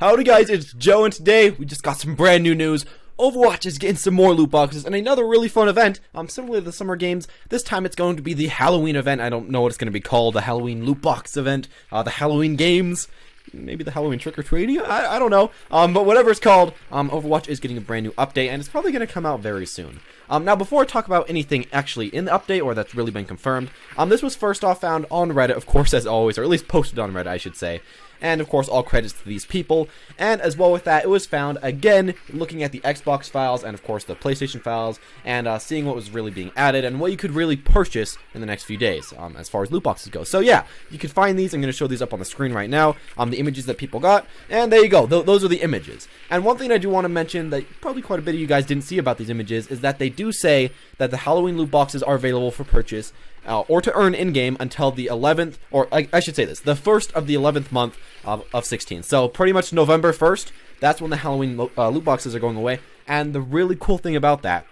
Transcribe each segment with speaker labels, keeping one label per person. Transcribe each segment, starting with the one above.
Speaker 1: Howdy guys, it's Joe, and today we just got some brand new news. Overwatch is getting some more loot boxes and another really fun event, similar to the summer games. This time it's going to be the Halloween event. I don't know what it's going to be called, the Halloween loot box event, the Halloween games, maybe the Halloween trick-or-treating, I don't know. But whatever it's called, Overwatch is getting a brand new update, and it's probably going to come out very soon. Now, before I talk about anything actually in the update, or that's really been confirmed, this was first off found on Reddit, of course, as always, or at least posted on Reddit, I should say. And, of course, all credits to these people. And, as well with that, it was found, again, looking at the Xbox files and, of course, the PlayStation files, and seeing what was really being added and what you could really purchase in the next few days, as far as loot boxes go. So, yeah, you can find these. I'm going to show these up on the screen right now, the images that people got. And there you go. Those are the images. And one thing I do want to mention that probably quite a bit of you guys didn't see about these images is that they do say that the Halloween loot boxes are available for purchase or to earn in-game until the 11th, or I should say this, the 1st of the 11th month of 16. So pretty much November 1st, that's when the Halloween loot boxes are going away. And the really cool thing about that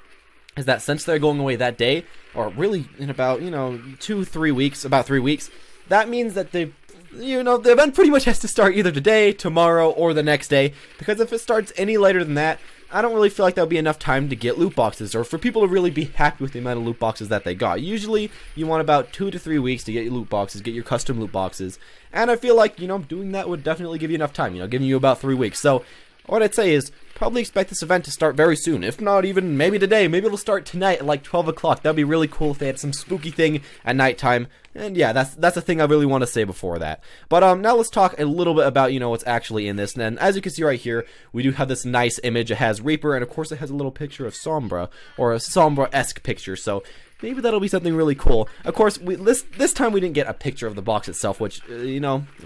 Speaker 1: is that since they're going away that day, or really in about, 2-3 weeks, about 3 weeks, that means that the event pretty much has to start either today, tomorrow, or the next day, because if it starts any later than that, I don't really feel like that would be enough time to get loot boxes, or for people to really be happy with the amount of loot boxes that they got. Usually, you want about 2 to 3 weeks to get your loot boxes, get your custom loot boxes, and I feel like, doing that would definitely give you enough time, giving you about 3 weeks. So, what I'd say is, probably expect this event to start very soon, if not even maybe today. Maybe it'll start tonight at like 12 o'clock. That'd be really cool if they had some spooky thing at nighttime. And yeah, that's a thing I really want to say before that. But now let's talk a little bit about, what's actually in this. And as you can see right here, we do have this nice image. It has Reaper, and of course it has a little picture of Sombra, or a Sombra-esque picture. So maybe that'll be something really cool. Of course, this time we didn't get a picture of the box itself, which, I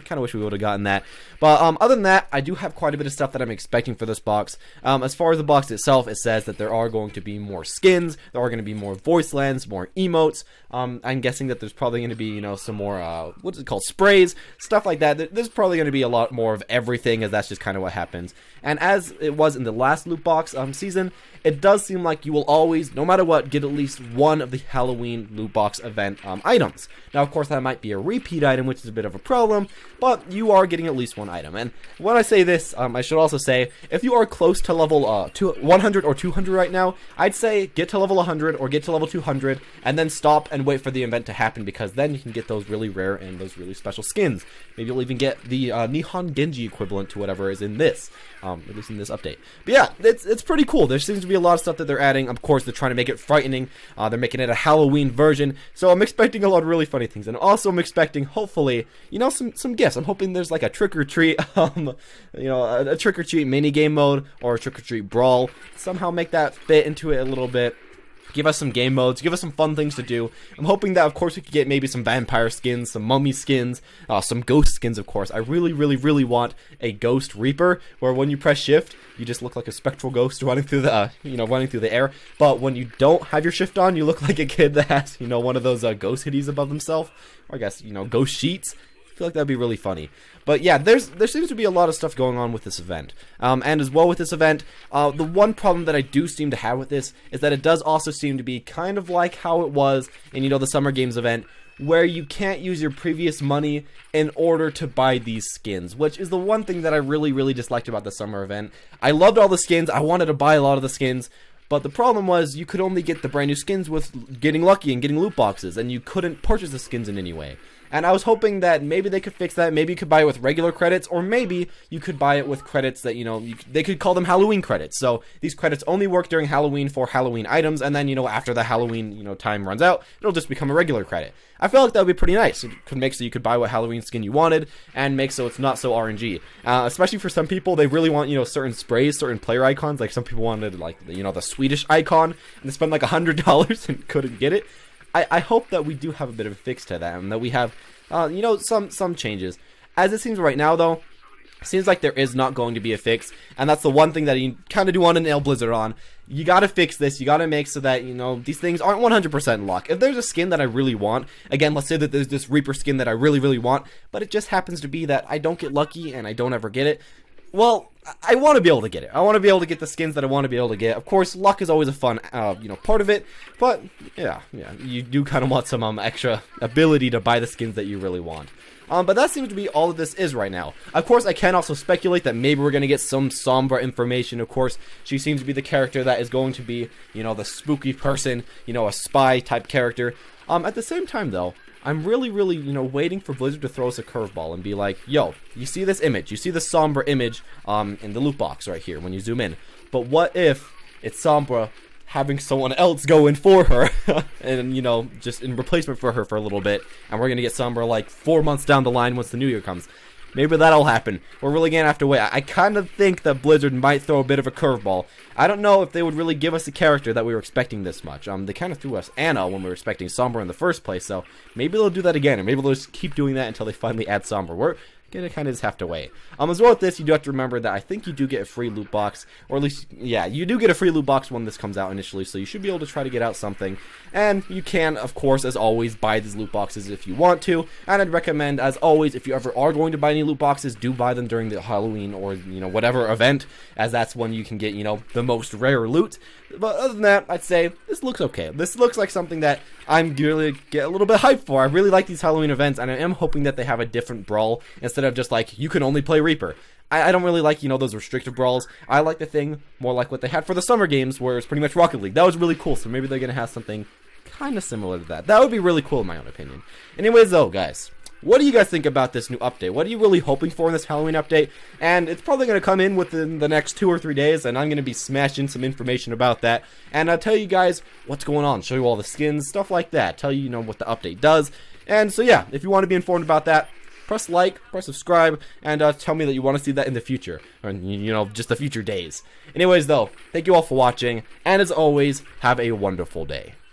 Speaker 1: kind of wish we would have gotten that. But other than that, I do have quite a bit of stuff that I'm expecting for this box. As far as the box itself, it says that there are going to be more skins, there are going to be more voice lands, more emotes. I'm guessing that there's probably going to be, some more, what's it called, sprays, stuff like that. There's probably going to be a lot more of everything, as that's just kind of what happens. And as it was in the last loot box season, it does seem like you will always, no matter what, get at least one of the Halloween loot box event items. Now, of course, that might be a repeat item, which is a bit of a problem, but you are getting at least one item. And when I say this, I should also say, if you are close to level 100 or 200 right now, I'd say get to level 100 or get to level 200, and then stop and wait for the event to happen, because then you can get those really rare and those really special skins. Maybe you'll even get the Nihon Genji equivalent to whatever is in this, at least in this update. But yeah, it's pretty cool. There seems to be a lot of stuff that they're adding. Of course, they're trying to make it frightening. They're making it a Halloween version, so I'm expecting a lot of really funny things. And also I'm expecting, hopefully, some gifts. I'm hoping there's like a trick-or-treat, a trick-or-treat mini-game mode, or a trick-or-treat brawl. Somehow make that fit into it a little bit. Give us some game modes, give us some fun things to do. I'm hoping that, of course, we could get maybe some vampire skins, some mummy skins, some ghost skins, of course. I really, really, really want a ghost Reaper, where when you press shift, you just look like a spectral ghost running through the, running through the air. But when you don't have your shift on, you look like a kid that has, one of those ghost hoodies above himself, or I guess, ghost sheets. I feel like that'd be really funny. But yeah, there seems to be a lot of stuff going on with this event. And as well with this event, the one problem that I do seem to have with this is that it does also seem to be kind of like how it was in, the Summer Games event, where you can't use your previous money in order to buy these skins, which is the one thing that I really, really disliked about the summer event. I loved all the skins. I wanted to buy a lot of the skins. But the problem was you could only get the brand new skins with getting lucky and getting loot boxes, and you couldn't purchase the skins in any way. And I was hoping that maybe they could fix that. Maybe you could buy it with regular credits, or maybe you could buy it with credits that, they could call them Halloween credits. So these credits only work during Halloween for Halloween items, and then, after the Halloween, time runs out, it'll just become a regular credit. I feel like that would be pretty nice. It could make so you could buy what Halloween skin you wanted, and make so it's not so RNG. Especially for some people, they really want, certain sprays, certain player icons. Like some people wanted, like, the Swedish icon, and they spent like $100 and couldn't get it. I hope that we do have a bit of a fix to that, and that we have, some changes. As it seems right now, though, it seems like there is not going to be a fix, and that's the one thing that you kind of do want to nail Blizzard on. You gotta fix this. You gotta make so that, these things aren't 100% luck. If there's a skin that I really want, again, let's say that there's this Reaper skin that I really, really want, but it just happens to be that I don't get lucky and I don't ever get it, Well, I want to be able to get it. I want to be able to get the skins that I want to be able to get. Of course, luck is always a fun, part of it. But yeah, you do kind of want some extra ability to buy the skins that you really want. But that seems to be all that this is right now. Of course, I can also speculate that maybe we're going to get some Sombra information. Of course, she seems to be the character that is going to be, the spooky person, a spy type character. At the same time, though, I'm really, waiting for Blizzard to throw us a curveball and be like, yo, you see this image, you see the Sombra image, in the loot box right here when you zoom in. But what if it's Sombra having someone else go in for her, and, just in replacement for her for a little bit, and we're gonna get Sombra like 4 months down the line once the new year comes. Maybe that'll happen. We're really gonna have to wait. I kind of think that Blizzard might throw a bit of a curveball. I don't know if they would really give us a character that we were expecting this much. They kind of threw us Anna when we were expecting Sombra in the first place, so maybe they'll do that again, or maybe they'll just keep doing that until they finally add Sombra. We're gonna kind of just have to wait. As well with this, you do have to remember that I think you do get a free loot box, or at least, yeah, you do get a free loot box when this comes out initially, so you should be able to try to get out something. And you can, of course, as always, buy these loot boxes if you want to, and I'd recommend, as always, if you ever are going to buy any loot boxes, do buy them during the Halloween or, whatever event, as that's when you can get, the most rare loot. But other than that, I'd say this looks okay. This looks like something that I'm really get a little bit hyped for. I really like these Halloween events, and I am hoping that they have a different brawl instead of just like, you can only play Reaper. I don't really like, those restrictive brawls. I like the thing more like what they had for the summer games, where it's pretty much Rocket League. That was really cool, so maybe they're going to have something kind of similar to that. That would be really cool in my own opinion. Anyways, though, guys, what do you guys think about this new update? What are you really hoping for in this Halloween update? And it's probably going to come in within the next 2 or 3 days, and I'm going to be smashing some information about that. And I'll tell you guys what's going on, show you all the skins, stuff like that, tell you, what the update does. And so yeah, if you want to be informed about that, press like, press subscribe, and tell me that you want to see that in the future, or, just the future days. Anyways, though, thank you all for watching, and as always, have a wonderful day.